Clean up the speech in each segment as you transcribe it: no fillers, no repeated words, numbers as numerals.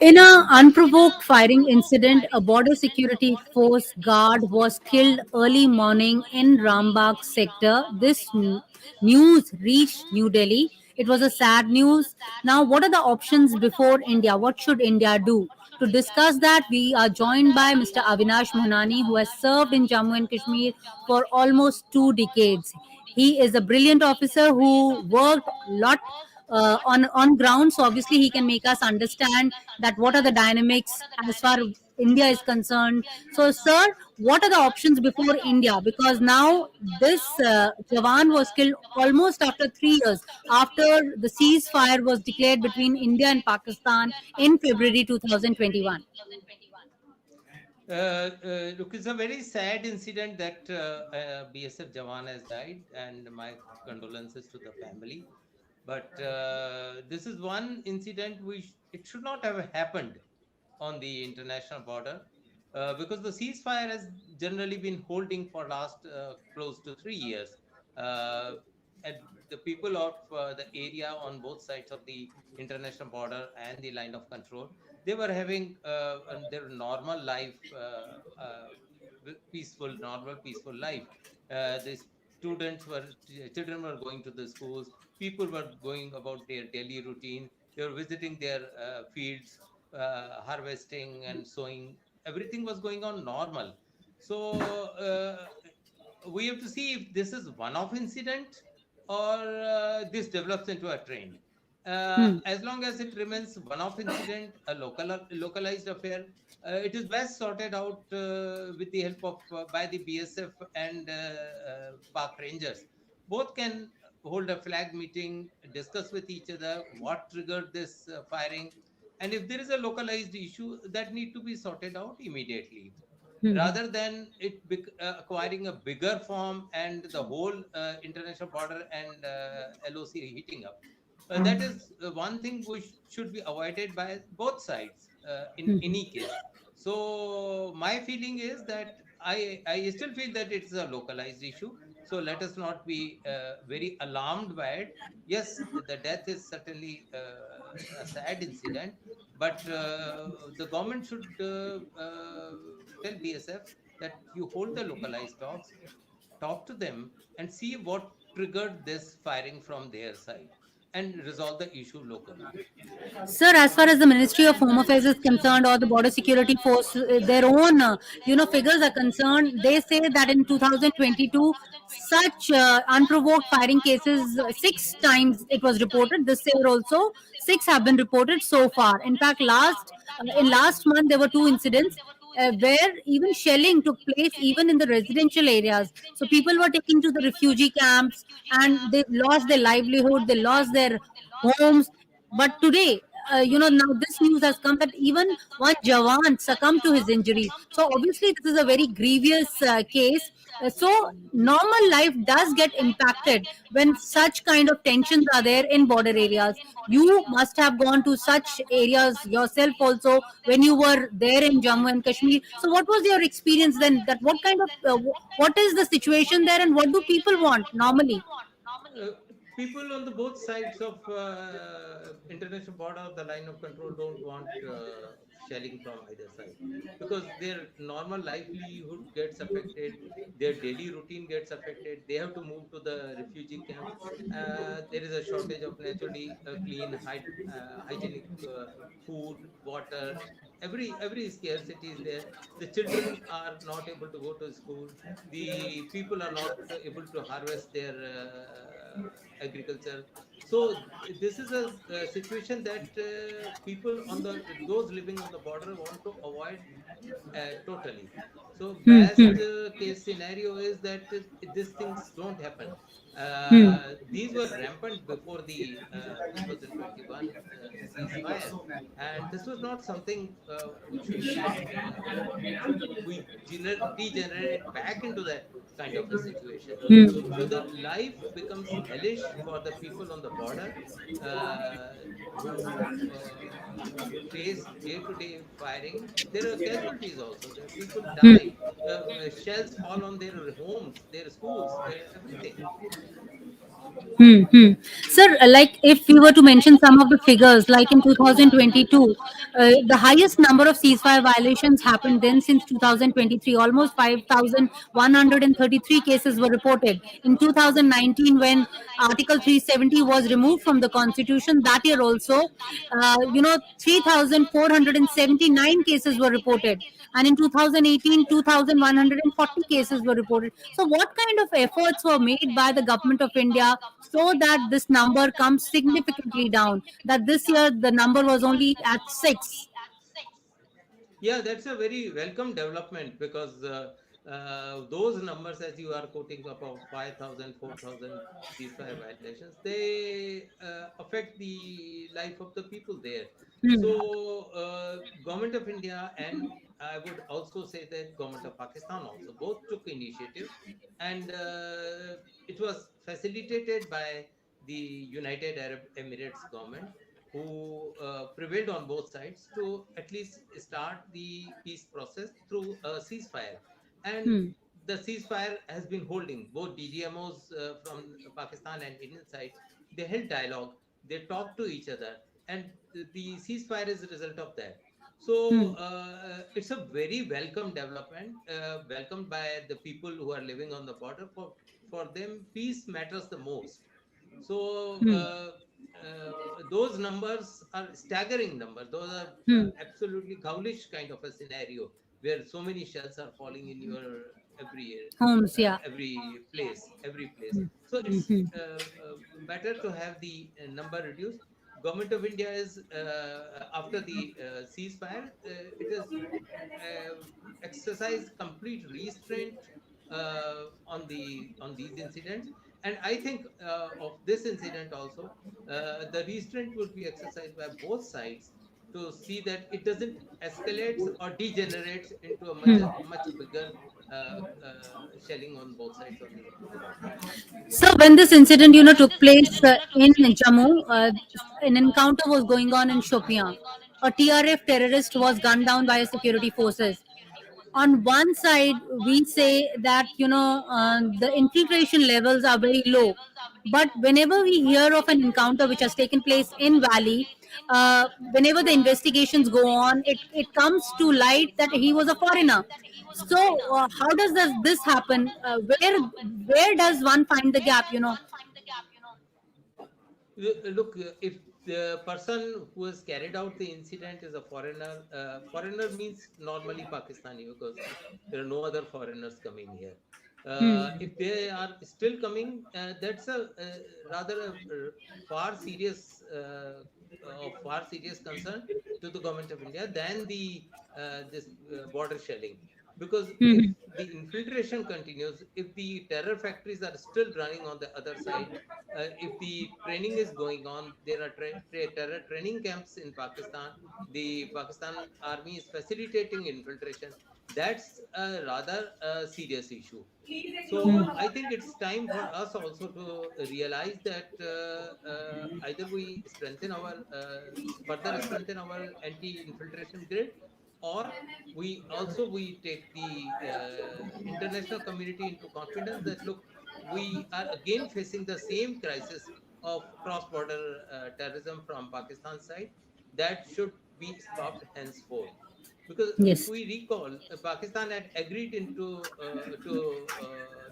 In a unprovoked firing incident, a border security force guard was killed early morning in Rambagh sector. News reached New Delhi. It was a sad news. Now, what are the options before India? What should India do? To discuss that, we are joined by Mr. Avinash Mohananey, who has served in Jammu and Kashmir for almost 2 decades. He is a brilliant officer who worked a lot on ground. So obviously, he can make us understand that what are the dynamics as far India is concerned. So, sir, what are the options before India? Because now this Jawan was killed almost after 3 years after the ceasefire was declared between India and Pakistan in February 2021. Look, it's a very sad incident that BSF Jawan has died, and my condolences to the family. But this is one incident which it should not have happened on the international border, because the ceasefire has generally been holding for last close to 3 years. Uh, and the people of the area on both sides of the international border and the line of control, they were having their normal life, peaceful life. The students were children were going to the schools, people were going about their daily routine, they were visiting their fields, harvesting and sowing. Everything was going on normal. So we have to see if this is one-off incident or this develops into a trend. Hmm. As long as it remains one-off incident, a localized affair, it is best sorted out with the help of by the BSF and park rangers. Both can hold a flag meeting, discuss with each other what triggered this firing, and if there is a localized issue, that need to be sorted out immediately, Hmm. rather than acquiring a bigger form and the whole international border and LOC heating up. That is one thing which should be avoided by both sides in Hmm. any case. So my feeling is that I still feel that it's a localized issue. So let us not be very alarmed by it. Yes, the death is certainly a sad incident, but the government should tell BSF that you hold the localized talks, talk to them, and see what triggered this firing from their side, and resolve the issue locally. Sir, as far as the Ministry of Home Affairs is concerned, or the Border Security Force, their own, figures are concerned, they say that in 2022, such unprovoked firing cases, 6 times it was reported. This year also, six have been reported so far. In fact, in last month there were 2 incidents. Where even shelling took place even in the residential areas, so people were taken to the refugee camps and they lost their livelihood, they lost their homes. But today, now this news has come that even one Jawan succumbed to his injuries. So obviously, this is a very grievous case. So normal life does get impacted when such kind of tensions are there in border areas. You must have gone to such areas yourself also when you were there in Jammu and Kashmir. So what was your experience then? That what kind of what is the situation there, and what do people want normally? Uh, People on the both sides of international border, the line of control, don't want shelling from either side, because their normal livelihood gets affected, their daily routine gets affected, they have to move to the refugee camps. There is a shortage of naturally clean, hygienic food, water. Every scarcity is there. The children are not able to go to school, the people are not able to harvest their agriculture. So this is a situation that people on the those living on the border want to avoid totally. So Hmm, best hmm, case scenario is that these things don't happen. hmm. These were rampant before the 2021 ceasefire, and this was not something which should be degenerate back into that kind of a situation. So the life becomes hellish for the people on the border, uh, who face day-to-day firing. There are casualties also. There people die. Shells fall on their homes, their schools, their everything. Hmm. Sir, like if we were to mention some of the figures, like in 2022, the highest number of ceasefire violations happened then since 2023. Almost 5,133 cases were reported. In 2019, when Article 370 was removed from the Constitution, that year also, 3,479 cases were reported. And in 2018, 2,140 cases were reported. So, what kind of efforts were made by the government of India so that this number comes significantly down? That this year the number was only at six. Yeah, that's a very welcome development because those numbers, as you are quoting about 5,000, 4,000 ceasefire violations, they affect the life of the people there. Hmm. So, government of India and I would also say that government of Pakistan also both took initiative, and it was facilitated by the United Arab Emirates government who prevailed on both sides to at least start the peace process through a ceasefire. And Hmm. the ceasefire has been holding. Both DGMOs from Pakistan and Indian side, they held dialogue, they talked to each other, and the ceasefire is a result of that. So Hmm. it's a very welcome development, welcomed by the people who are living on the border. For them, peace matters the most. So Hmm. those numbers are staggering numbers. Those are Hmm. absolutely ghoulish kind of a scenario where so many shells are falling in your every Homes, yeah. every place. So it's Hmm. better to have the number reduced. Government of India is after the ceasefire, it has exercised complete restraint on these incidents, and I think of this incident also, the restraint would be exercised by both sides to see that it doesn't escalates or degenerates into a much bigger shelling on both sides of the border. So when this incident, took place in Jammu, an encounter was going on in Shopian. A TRF terrorist was gunned down by security forces. On one side, we say that the infiltration levels are very low, but whenever we hear of an encounter which has taken place in Valley, whenever the investigations go on, it comes to light that he was a foreigner. So how does this happen? Where does one find the gap? Look, if the person who has carried out the incident is a foreigner, foreigner means normally Pakistani because there are no other foreigners coming here. Hmm. If they are still coming, that's a rather a far serious of far serious concern to the government of India than the this border shelling. Because if Hmm. the infiltration continues, if the terror factories are still running on the other side, if the training is going on, there are terror training camps in Pakistan. The Pakistan army is facilitating infiltration. That's a rather serious issue. So I think it's time for us also to realize that either we further strengthen our anti-infiltration grid, or we take the international community into confidence that look, we are again facing the same crisis of cross-border terrorism from Pakistan side that should be stopped henceforth. Because if Yes. we recall, Pakistan had agreed to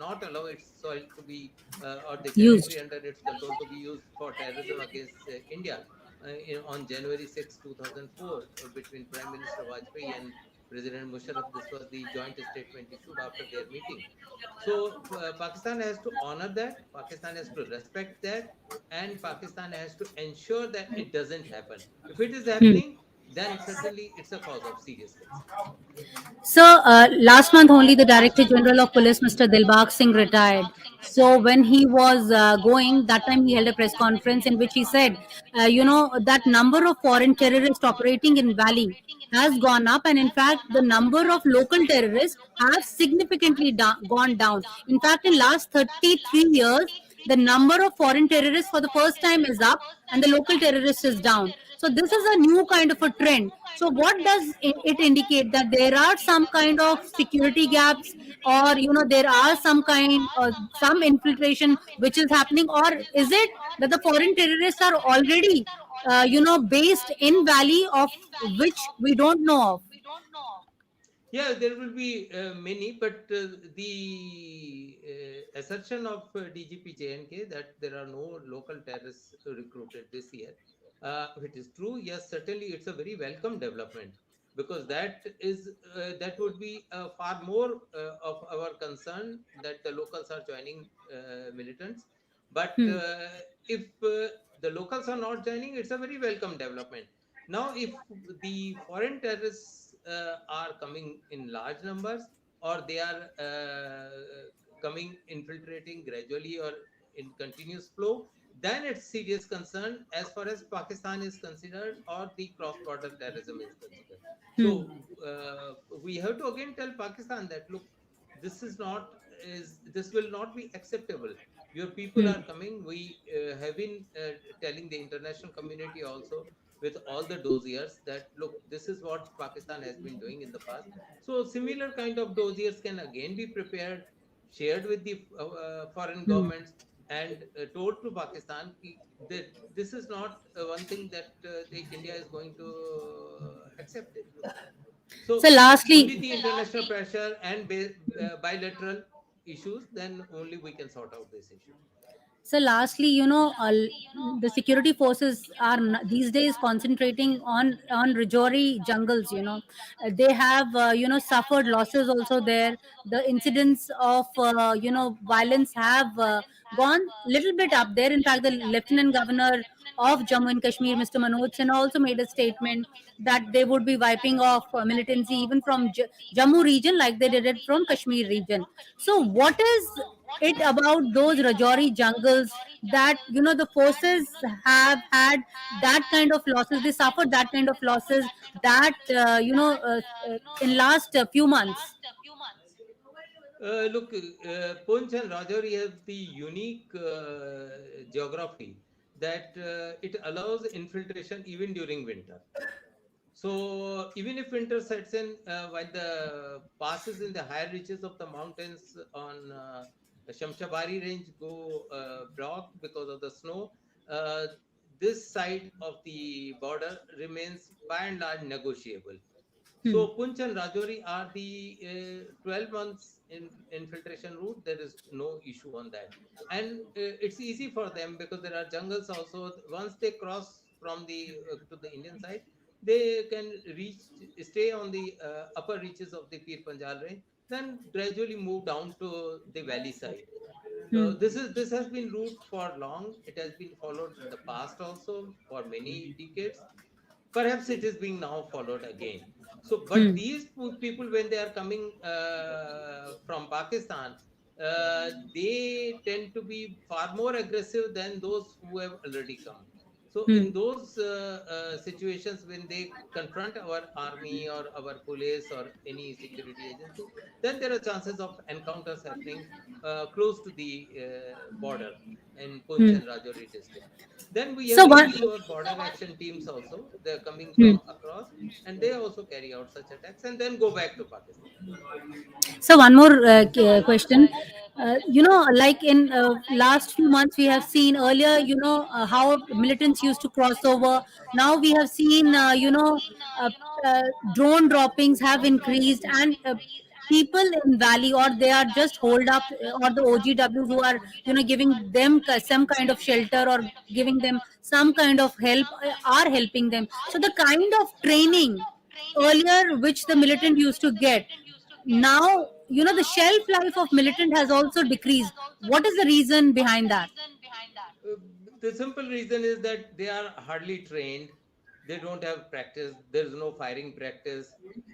not allow its soil to be or the territory Used. under its control to be used for terrorism against India on January 6, 2004, between Prime Minister Vajpayee and President Musharraf. This was the joint statement issued after their meeting. So Pakistan has to honor that, Pakistan has to respect that, and Pakistan has to ensure that it doesn't happen. If it is Hmm. happening, then certainly it's a cause of serious concern. So, last month only the Director General of Police, Mr. Dilbag Singh, retired. So, when he was going, that time he held a press conference in which he said, that number of foreign terrorists operating in Valley has gone up, and in fact, the number of local terrorists have significantly gone down. In fact, in last 33 years, the number of foreign terrorists for the first time is up, and the local terrorists is down. So this is a new kind of a trend. So what does it indicate? That there are some kind of security gaps, or there are some infiltration which is happening, or is it that the foreign terrorists are already based in valley of which we don't know of? Yeah, there will be many, but the assertion of DGP JNK that there are no local terrorists recruited this year, if it is true, yes, certainly it's a very welcome development, because that would be far more of our concern, that the locals are joining militants. But Hmm. if the locals are not joining, it's a very welcome development. Now, if the foreign terrorists are coming in large numbers, or they are coming, infiltrating gradually or in continuous flow, then it's serious concern as far as Pakistan is considered, or the cross-border terrorism is considered. Hmm. So we have to again tell Pakistan that, look, this will not be acceptable. Your people Hmm. are coming. We have been telling the international community also, with all the dossiers, that look, this is what Pakistan has been doing in the past. So similar kind of dossiers can again be prepared, shared with the foreign Hmm. governments, and told to Pakistan that this is not one thing that the India is going to accept it. So So only lastly, the international pressure and bilateral issues, then only we can sort out this issue. the security forces are these days concentrating on Rajouri jungles. They have suffered losses also there. The incidents of violence have gone little bit up there. In fact, the Lieutenant Governor of Jammu and Kashmir, Mr. Manoj Sinha, also made a statement that they would be wiping off militancy even from Jammu region, like they did it from Kashmir region. So, what is it about those Rajouri jungles that the forces have had that kind of losses? They suffered that kind of losses that in last few months. Look, Poonch and Rajouri have the unique geography that it allows infiltration even during winter. So even if winter sets in, while the passes in the higher reaches of the mountains on Shamshabari range go blocked because of the snow, uh, this side of the border remains by and large negotiable. Hmm. So Punch and Rajouri are the 12 months infiltration route. There is no issue on that. And it's easy for them because there are jungles also. Once they cross from the to the Indian side, they can stay on the upper reaches of the Pir Panjal range, then gradually move down to the valley side. Hmm. This has been route for long. It has been followed in the past also for many decades. Perhaps it is being now followed again. So but Hmm. these people, when they are coming from Pakistan, they tend to be far more aggressive than those who have already come. So Hmm. in those situations, when they confront our army or our police or any security agency, then there are chances of encounters happening close to the border in Punch Hmm. and Rajouri district. Then we So have one. the our border action teams also. They're coming Hmm. from across, and they also carry out such attacks and then go back to Pakistan. So one more question. Like in last few months, we have seen earlier, how militants used to cross over. Now we have seen, uh, uh, drone droppings have increased, and people in valley, or they are just hold up, or the OGWs who are, giving them some kind of shelter, or giving them some kind of help, are helping them. So the kind of training earlier which the militant used to get, now the shelf life of militant has also decreased. What is the reason behind that? Uh, the simple reason is that they are hardly trained. They don't have practice. There is no firing practice.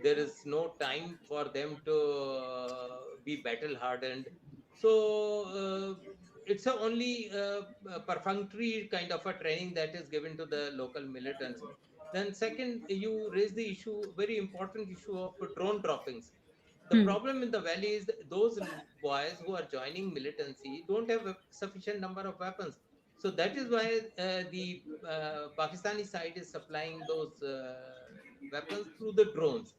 There is no time for them to be battle hardened. So it's a only perfunctory kind of a training that is given to the local militants. Then second, you raise the issue, very important issue of drone droppings. The Hmm. problem in the valley is that those boys who are joining militancy don't have a sufficient number of weapons. So that is why the Pakistani side is supplying those weapons through the drones.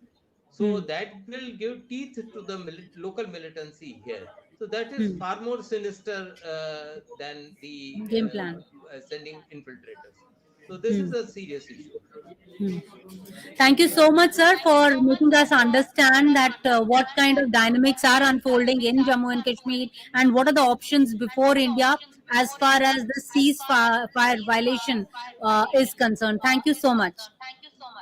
So Hmm. that will give teeth to the local militancy here. So that is Hmm. far more sinister than the Game plan. sending infiltrators. So this Hmm. is a serious issue. Hmm. Thank you so much, sir, for making us understand that what kind of dynamics are unfolding in Jammu and Kashmir and what are the options before India as far as the ceasefire violation is concerned. Thank you so much.